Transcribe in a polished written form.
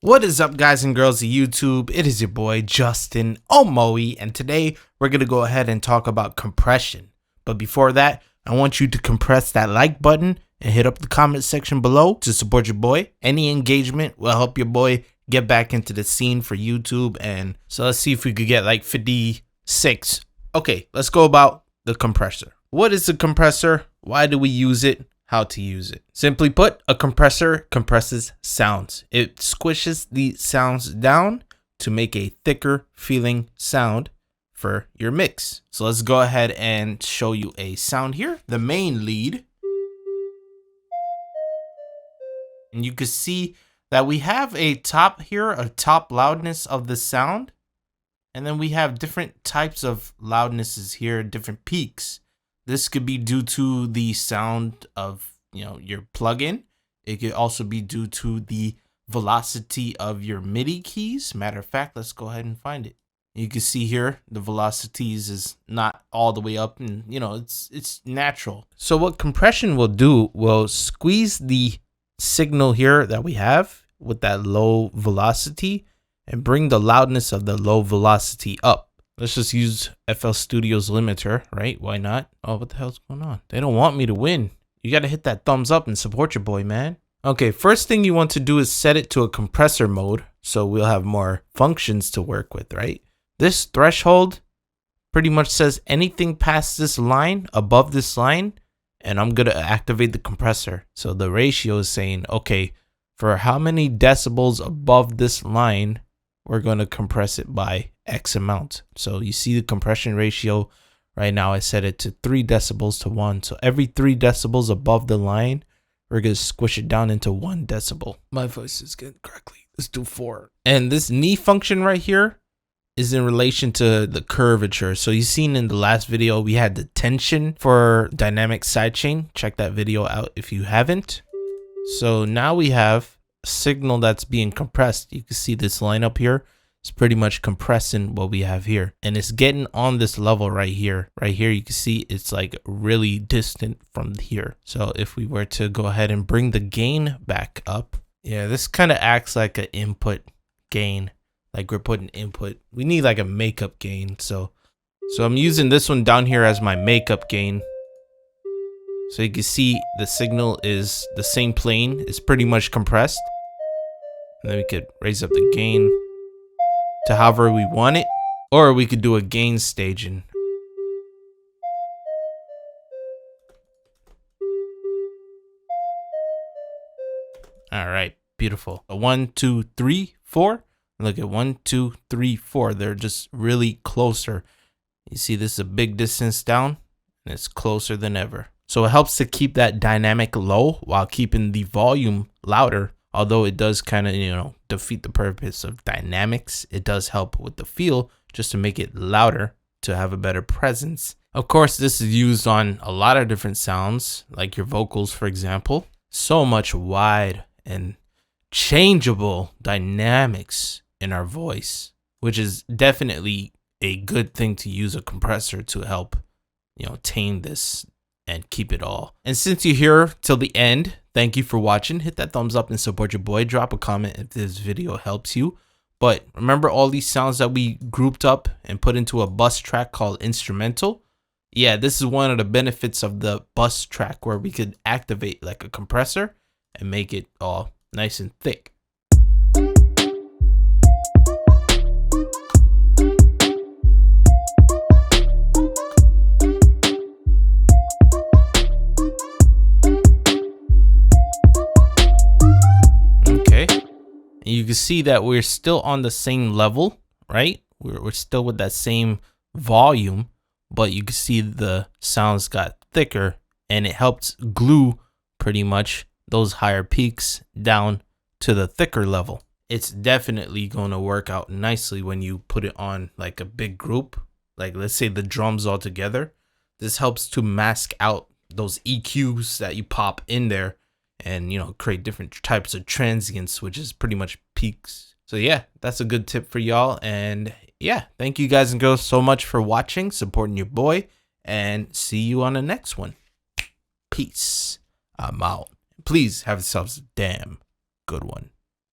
What is up, guys and girls of YouTube? It is your boy Justin Omoe, and today we're gonna go ahead and talk about compression. But before that, I want you to compress that like button and hit up the comment section below to support your boy. Any engagement will help your boy get back into the scene for YouTube. And so let's see if we could get like 56. Okay, let's go about the compressor. What is a compressor? Why do we use it? How to use it. Simply put, a compressor compresses sounds. It squishes the sounds down to make a thicker feeling sound for your mix. So let's go ahead and show you a sound here. The main lead. And you can see that we have a top here, a top loudness of the sound. And then we have different types of loudnesses here, different peaks. This could be due to the sound of, your plugin. It could also be due to the velocity of your MIDI keys. Matter of fact, let's go ahead and find it. You can see here the velocities is not all the way up, and it's natural. So what compression will do will squeeze the signal here that we have with that low velocity and bring the loudness of the low velocity up. Let's just use FL Studio's limiter, right? Why not? Oh, what the hell's going on? They don't want me to win. You got to hit that thumbs up and support your boy, man. Okay, first thing you want to do is set it to a compressor mode so we'll have more functions to work with, right? This threshold pretty much says anything past this line, above this line, and I'm going to activate the compressor. So the ratio is saying, okay, for how many decibels above this line, we're going to compress it by X amount. So you see the compression ratio right now. I set it to 3 decibels to 1. So every 3 decibels above the line, we're going to squish it down into 1 decibel. My voice is getting crackly. Let's do 4. And this knee function right here is in relation to the curvature. So you've seen in the last video, we had the tension for dynamic sidechain. Check that video out if you haven't. So now we have a signal that's being compressed. You can see this line up here. It's pretty much compressing what we have here, and it's getting on this level right here. Right here, you can see it's like really distant from here. So if we were to go ahead and bring the gain back up, yeah, this kind of acts like an input gain. Like we're putting input. We need like a makeup gain. So I'm using this one down here as my makeup gain. So you can see the signal is the same plane. It's pretty much compressed. And then we could raise up the gain to however we want it, or we could do a gain staging. All right, beautiful. 1, 2, 3, 4. Look at 1, 2, 3, 4. They're just really closer. You see, this is a big distance down, and it's closer than ever. So it helps to keep that dynamic low while keeping the volume louder. Although it does kind of, defeat the purpose of dynamics, it does help with the feel just to make it louder to have a better presence. Of course, this is used on a lot of different sounds, like your vocals, for example. So much wide and changeable dynamics in our voice, which is definitely a good thing to use a compressor to help, tame this and keep it all. And since you're here till the end, thank you for watching. Hit that thumbs up and support your boy. Drop a comment if this video helps you. But remember all these sounds that we grouped up and put into a bus track called instrumental? Yeah, this is one of the benefits of the bus track, where we could activate like a compressor and make it all nice and thick. You can see that we're still on the same level, right? We're still with that same volume, but you can see the sounds got thicker, and it helps glue pretty much those higher peaks down to the thicker level. It's definitely going to work out nicely when you put it on like a big group, like let's say the drums all together. This helps to mask out those EQs that you pop in there, and create different types of transients, which is pretty much peaks. So yeah, that's a good tip for y'all. And yeah, thank you guys and girls so much for watching, supporting your boy, and see you on the next one. Peace. I'm out. Please have yourselves a damn good one.